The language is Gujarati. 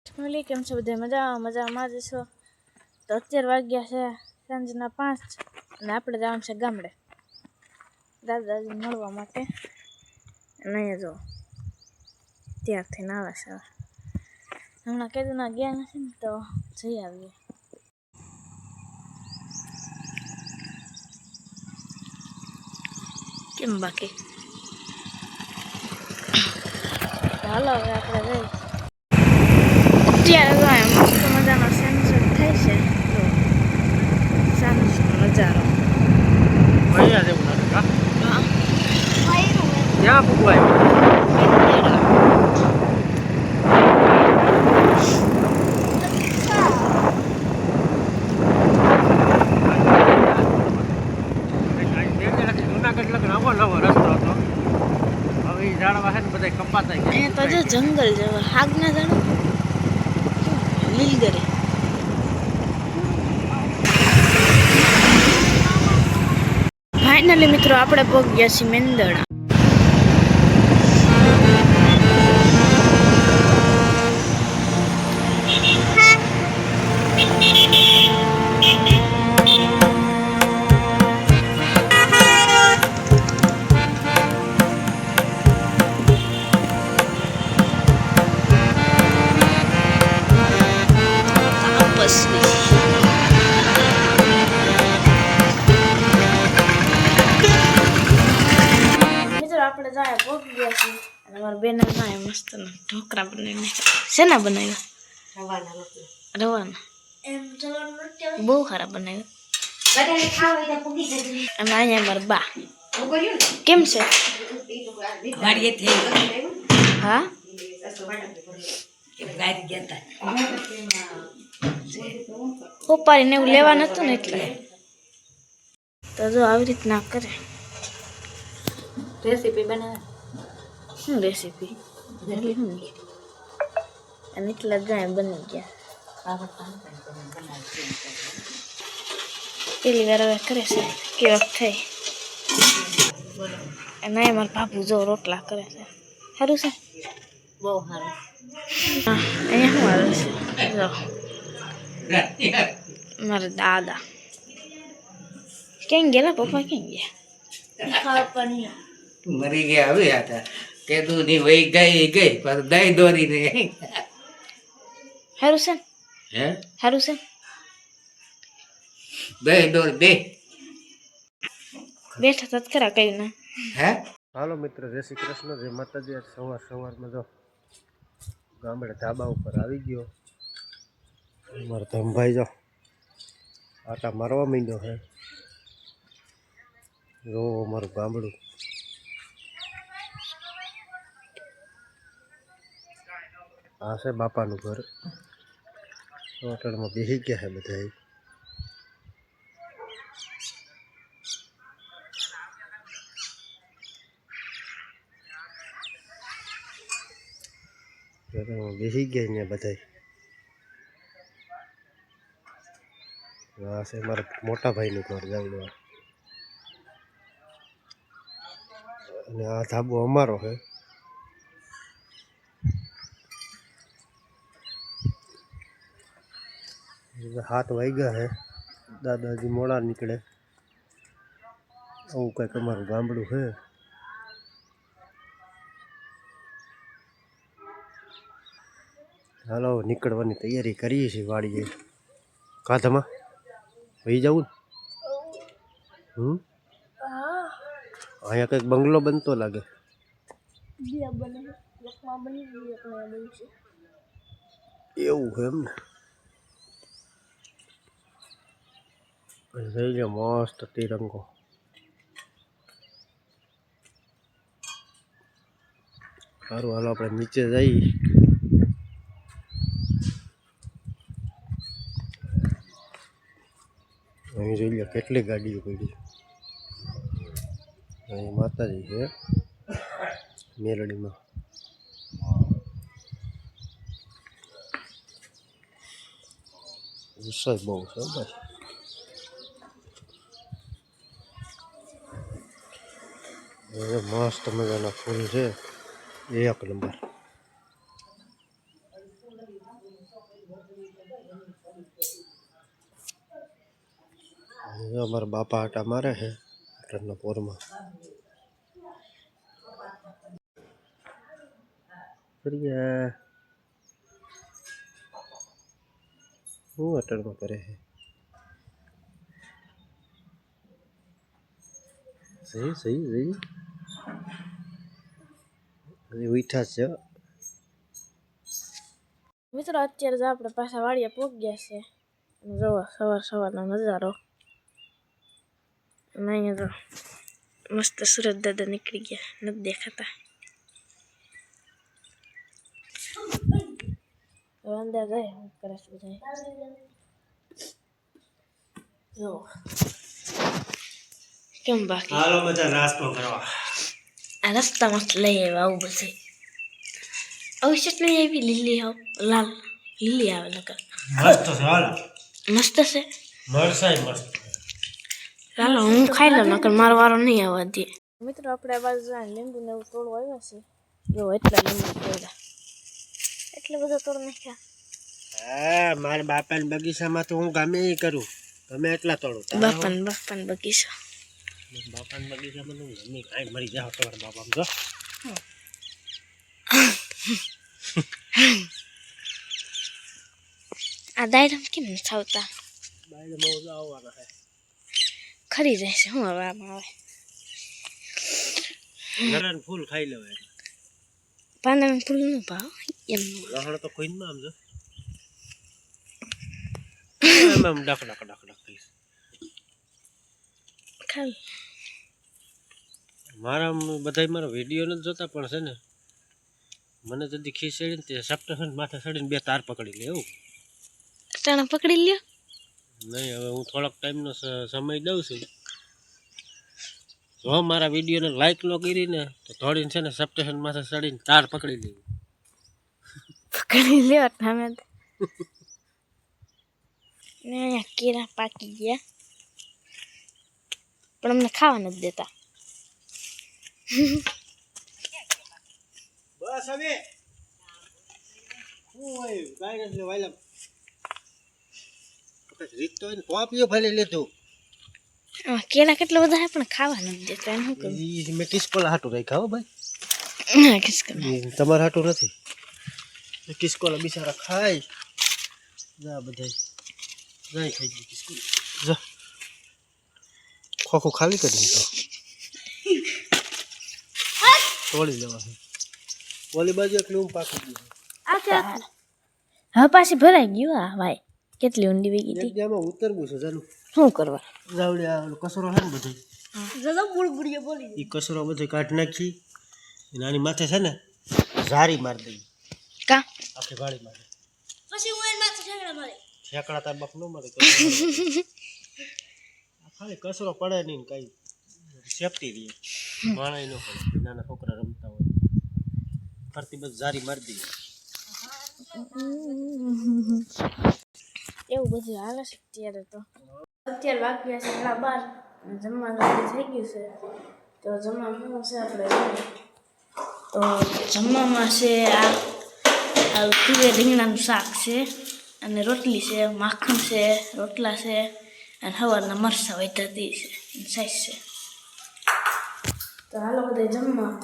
ફેમિલી કેમ છો બધા મજામાં જ છો? તો 11 વાગ્યા છે સાંજના 5 અને આપણે જવાનું છે ગામડે દાદાજી મળવા માટે. અને અહીંયા જો ત્યારથી આવે છે હમણાં કેદુના ગયા નથી ને તો જઈ આવીએ. કેમ બાકી હાલો હવે આપણે જઈ. અત્યારે તો મસ્ત મજાનો સનસેટ થાય છે. સાંજનો નજારો ક્યાં પૂગવાય જુનાગઢ લગ્ન નવો રસ્તો હતો. હવે એ ઝાડવા છે ને બધા કપાતા ગયા. અહીંયા તો જો જંગલ જેવો હાગના ઝાડ લીલગરી. ફાઇનલી મિત્રો આપણે પહોંચ્યા છીએ મેંદરડા. આપણે જાય પહોંચી ગયા છીએ અને અમારા બેન ના મસ્ત ઢોકળા બનાવી શેના બનાવ્યા રવાના બહુ સારા બનાવ્યા. અને અહીંયા અમારા બા કેમ છે? હા પપ્પાને એવું લેવા નતું ને એટલે તો જો આવી રીતના કરે. રેસીપી બનાવે શું રેસીપી અને એટલા જાય બની ગયા. પેલી વાર હવે કરે છે કેવક થઈ. અને મારા બાપુ જો રોટલા કરે છે. સારું છે બહુ સારું. હા અહીંયા શું આવે છે જો મારા દાદા ક્યાં ગયા? પપ્પા ક્યાં ગયા? મરી ગયા. હવે હતા કેદું ની વહી ગઈ પણ દઈ દોરી ને સારું છે હે સારું છે દઈ દોરી દે બેઠા તો ખરા કઈ ના. હે હાલો મિત્ર, જય શ્રી કૃષ્ણ, જય માતાજી. સવારમાં જો ગામડે ધાબા ઉપર આવી ગયો. મારો ધમભાઈ જો આટા મારવા માંડ્યો છે. જો મારું ગામડું આ છે બાપાનું ઘર. હોટલમાં બેસી ગયા છે બધા. બેસી ગયા ને બધા. આ છે મારા મોટા ભાઈનું ઘર ગામડું. અને આ ધાબો અમારો છે. હાથ વાગ્યા છે, દાદાજી મોડા નીકળે. આવું કંઈક અમારું ગામડું છે. હાલો નીકળવાની તૈયારી કરીએ છીએ વાડીએ. કાધમાં વહી જવું ને. અહીંયા કંઈક બંગલો બનતો લાગે. એવું છે એમ ને. થઈ ગયો મસ્ત તિરંગો. સારું હાલો આપણે નીચે જઈએ. અહીં જોઈ લો કેટલી ગાડીઓ પડી. અહીં માતાજી છે મેલડીમાં. વરસાદ બહુ છે ભાઈ. મસ્ત મજાના ફૂલ છે, એક નંબર. અમારા બાપા આટા મારે છે ટ્રેનના પોરમાં. શું અટરમાં કરે છે? સહી હજી ઉઠ્યા છે. મિત્રો અત્યારે જ આપણે પાછા વાડીએ પહોંચી ગયા છે. જોવો સવારનો નજારો. અને અહીંયા તો મસ્ત સુરત દાદા નીકળી ગયા, નથી દેખાતા. અંદર જાય હું કરે છે બધા. જો કેમ બાકી હાલો બધા નાસ્તો કરવા. આ રસ્તામાં લઈ આવ્યા આવું બધું. આવું ચટણી આવી લીલી લાલ લીલી આવે નકર મસ્ત છે. હાલો મસ્ત છે. મરસાઈ મસ્ત. ચાલો હું ખાઈ લઉં નકર મારો વારો નહીં આવવા દે. મિત્રો આપણે આ બાજુ લીંબુ ને એવું તોડવા આવ્યા છે. જો એટલા લીંબુ તોડ્યા, એટલે બધો તોડ નાખ્યા. હા મારા બાપાના બગીચામાં તો હું ગમે એ કરું, ગમે એટલા તોડું. બાપાના બગીચા. બાપાના બગીચામાં તો ગમે કાંઈ મરી જાવ તમારા બાપા જો. આ દાયરામ કેમ નથી આવતા? દાયરામાં આવવાના છે. ખરી જાય છે શું હવે આમાં આવે? ઘરાન ફૂલ ખાઈ લેવાય. પાંદડાનું ફૂલ નું ભાવ એમ લહણ તો કોઈ ના આમ જો. એમ ડક કહીશ. ખાલી મારા બધા મારો વિડીયો નથી જોતા પણ છે ને મને જલ્દી ખીચડી ને તે સપ્ટેશન માથે ચડીને 2 તાર પકડી લે એવું. અટાણા પકડી લ્યો. નહીં હવે હું થોડોક ટાઈમનો સમય દઉં છું. જો મારા વિડીયોને લાઈક ન કરી ને તો થોડીને છે ને સપ્ટેશન માથે ચડીને તાર પકડી લેવી. પકડી લ્યો તમે. ને અહીંયા કેળા પાકી ગયા પણ અમને ખાવા નથી દેતા. બસ હવે શું હોય કાંઈ નથી વાયલા રીત તો એને કોપીઓ ફરી લીધું. કેળા કેટલા બધા હે પણ ખાવા નથી દેતા. એને શું કરું? મેં કિસકોલા હાટું રાખ્યા હો ભાઈ. હા કિસકોલા તમારે હાટું નથી. કિસકોલા બિચારા ખાય જા બધા જાય ખાઈ ગયું કિસકોલા. જા ખોખો ખાલી કરી દીધો. તોડી લેવા છે ઓલી બાજુ એક લૂમ પાકી ગયું. હવે પાછી ભરાઈ ગયું. આ ભાઈ કેટલી ઊંડી વીગી હતી. જગ્યામાં ઉતરવું છે જાનું શું કરવા? જાવડે આ કચરો છે ને બધો એ કચરો બધો કાઢી નાખી અને આની માથે છે ને ઝારી મારી દઈ. કા આખી વાળી મારે પછી હું એની માથે ઠેકડા મારે. ઠેકડા તાર બાપ નો મારે. ખાલી કચરો પડે નહીં ને કઈ સેફટી રહે. માણા નો પડે. નાના છોકરા રમતા હોય ફરતી બસ ઝારી મારી દઈએ. એવું બધું હાલે છે અત્યારે. તો અત્યારે વાગ્યા છે 12. જમવાનું થઈ ગયું છે. તો જમવામાં શું છે આપણે? તો જમવામાં છે આ તુવેર રીંગણાનું શાક છે અને રોટલી છે, માખણ છે, રોટલા છે અને સવારના મરચાં વૈતાતી છે, સાઈઝ છે. તો હાલો બધા જમવા.